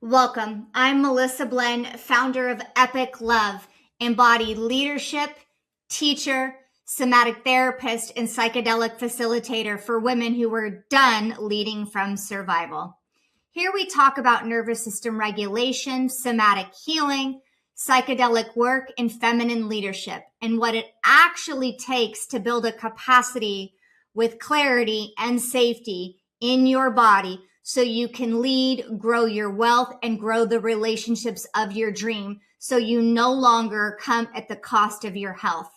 Welcome. I'm Melissa Blen, founder of Epic Love, embodied leadership, teacher, somatic therapist, and psychedelic facilitator for women who were done leading from survival. Here we talk about nervous system regulation, somatic healing, psychedelic work, and feminine leadership, and what it actually takes to build a capacity with clarity and safety in your body so you can lead, grow your wealth, and grow the relationships of your dream so you no longer come at the cost of your health.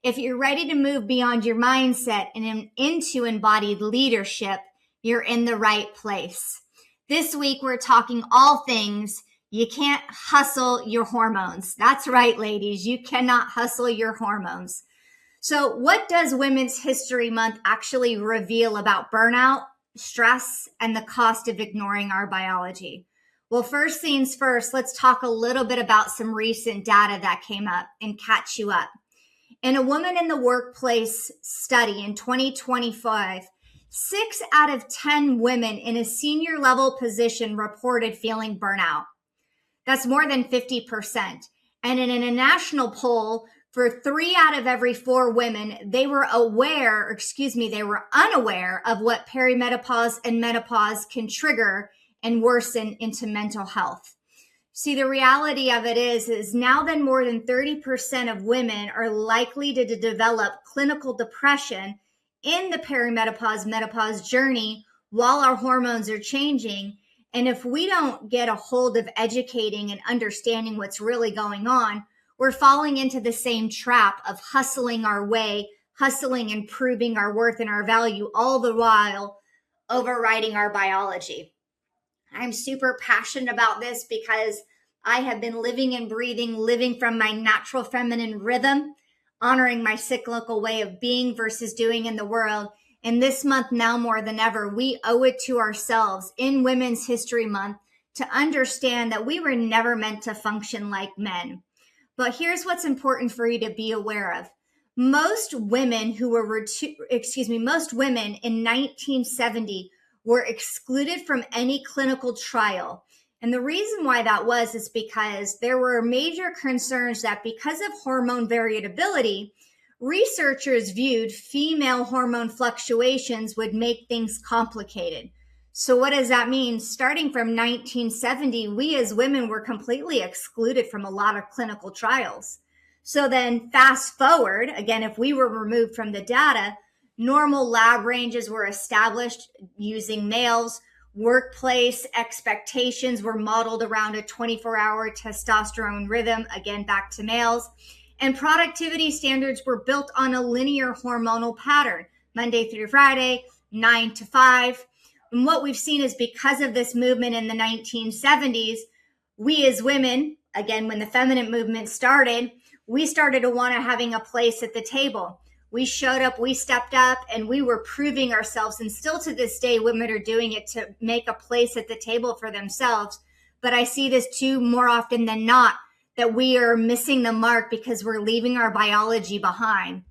If you're ready to move beyond your mindset and into embodied leadership, you're in the right place. This week, we're talking all things you can't hustle your hormones. That's right, ladies. You cannot hustle your hormones. So what does Women's History Month actually reveal about burnout, stress, and the cost of ignoring our biology? Well, first things first, let's talk a little bit about some recent data that came up and catch you up. In a Women in the Workplace study in 2025, 6 out of 10 women in a senior level position reported feeling burnout. That's more than 50%. And in a national poll, for 3 out of every 4 women, they were unaware of what perimenopause and menopause can trigger and worsen into mental health. See, the reality of it is now that more than 30% of women are likely to develop clinical depression in the perimenopause menopause journey while our hormones are changing. And if we don't get a hold of educating and understanding what's really going on, we're falling into the same trap of hustling our way, hustling and proving our worth and our value, all the while overriding our biology. I'm super passionate about this because I have been living from my natural feminine rhythm, honoring my cyclical way of being versus doing in the world. And this month, now more than ever, we owe it to ourselves in Women's History Month to understand that we were never meant to function like men. But here's what's important for you to be aware of. Most women in 1970 were excluded from any clinical trial. And the reason why that was is because there were major concerns that because of hormone variability, researchers viewed female hormone fluctuations would make things complicated. So what does that mean? Starting from 1970, we as women were completely excluded from a lot of clinical trials. So then fast forward, again, if we were removed from the data, normal lab ranges were established using males. Workplace expectations were modeled around a 24-hour testosterone rhythm, again, back to males. And productivity standards were built on a linear hormonal pattern, Monday through Friday, 9 to 5. And what we've seen is because of this movement in the 1970s, we as women, again, when the feminine movement started, we started to want to having a place at the table. We showed up, we stepped up, and we were proving ourselves. And still to this day, women are doing it to make a place at the table for themselves. But I see this too more often than not, that we are missing the mark because we're leaving our biology behind.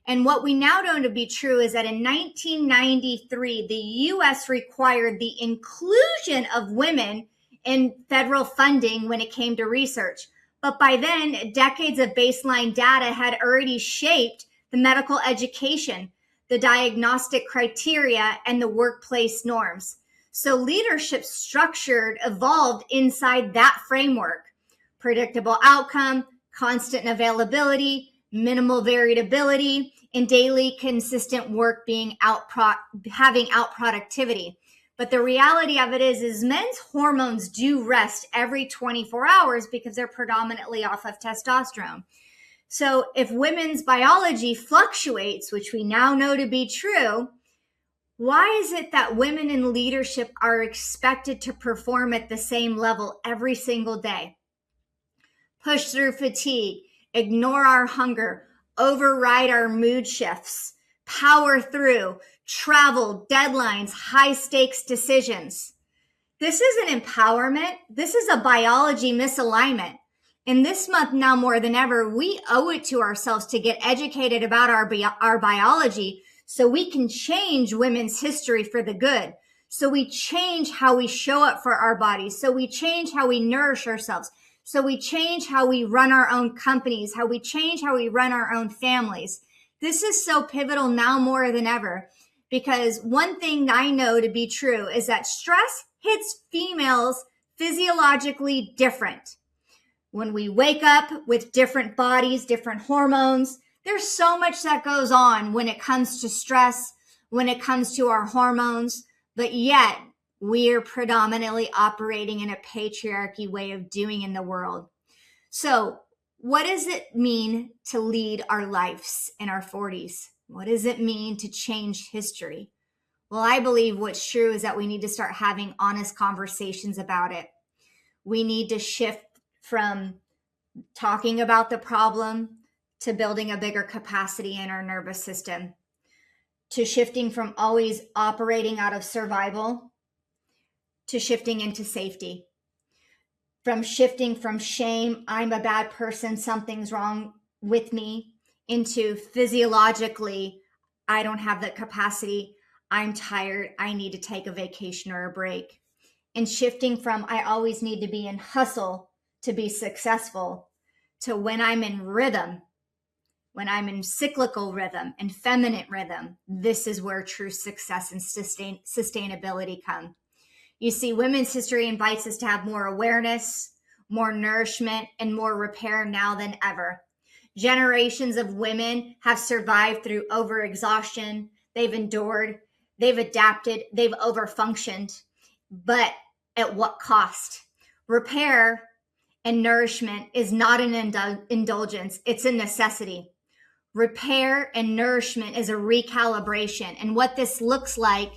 And what we now know to be true is that in 1993, the U.S. required the inclusion of women in federal funding when it came to research. But by then, decades of baseline data had already shaped the medical education, the diagnostic criteria, and the workplace norms. So leadership evolved inside that framework. Predictable outcome, constant availability, minimal variability, and daily consistent work having out productivity. But the reality of it is men's hormones do rest every 24 hours because they're predominantly off of testosterone. So if women's biology fluctuates, which we now know to be true, why is it that women in leadership are expected to perform at the same level every single day? Push through fatigue, ignore our hunger, override our mood shifts, power through, travel, deadlines, high stakes decisions. This isn't empowerment. This is a biology misalignment. In this month, now more than ever, we owe it to ourselves to get educated about our biology so we can change women's history for the good. So we change how we show up for our bodies. So we change how we nourish ourselves. So we change how we run our own companies, how we change how we run our own families. This is so pivotal now more than ever, because one thing I know to be true is that stress hits females physiologically different. When we wake up with different bodies, different hormones, there's so much that goes on when it comes to stress, when it comes to our hormones, but yet we are predominantly operating in a patriarchy way of doing in the world. So what does it mean to lead our lives in our 40s? What does it mean to change history? Well, I believe what's true is that we need to start having honest conversations about it. We need to shift from talking about the problem to building a bigger capacity in our nervous system, to shifting from always operating out of survival to shifting into safety, from shifting from shame, I'm a bad person, something's wrong with me, into physiologically, I don't have the capacity, I'm tired, I need to take a vacation or a break. And shifting from I always need to be in hustle to be successful to when I'm in rhythm, when I'm in cyclical rhythm and feminine rhythm, this is where true success and sustainability come. You see, women's history invites us to have more awareness, more nourishment, and more repair now than ever. Generations of women have survived through overexhaustion. They've endured, they've adapted, they've overfunctioned. But at what cost? Repair and nourishment is not an indulgence, it's a necessity. Repair and nourishment is a recalibration. And what this looks like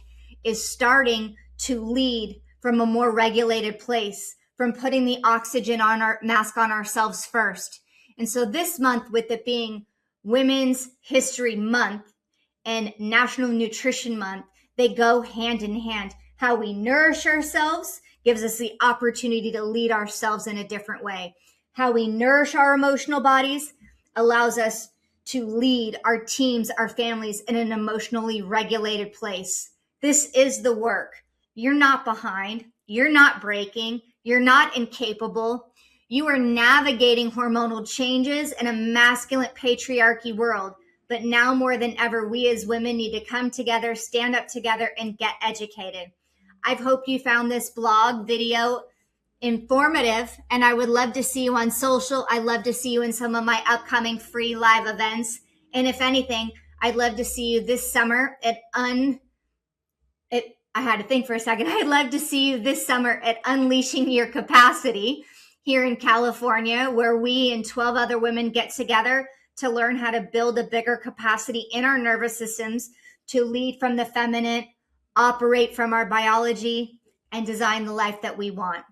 is starting to lead from a more regulated place, from putting the oxygen on our mask on ourselves first. And so this month, with it being Women's History Month and National Nutrition Month, they go hand in hand. How we nourish ourselves gives us the opportunity to lead ourselves in a different way. How we nourish our emotional bodies allows us to lead our teams, our families in an emotionally regulated place. This is the work. You're not behind. You're not breaking. You're not incapable. You are navigating hormonal changes in a masculine patriarchy world. But now more than ever, we as women need to come together, stand up together, and get educated. I hope you found this blog video informative, and I would love to see you on social. I'd love to see you in some of my upcoming free live events. And if anything, I'd love to see you this summer at I had to think for a second. I'd love to see you this summer at Unleashing Your Capacity here in California, where we and 12 other women get together to learn how to build a bigger capacity in our nervous systems, to lead from the feminine, operate from our biology, and design the life that we want.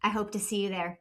I hope to see you there.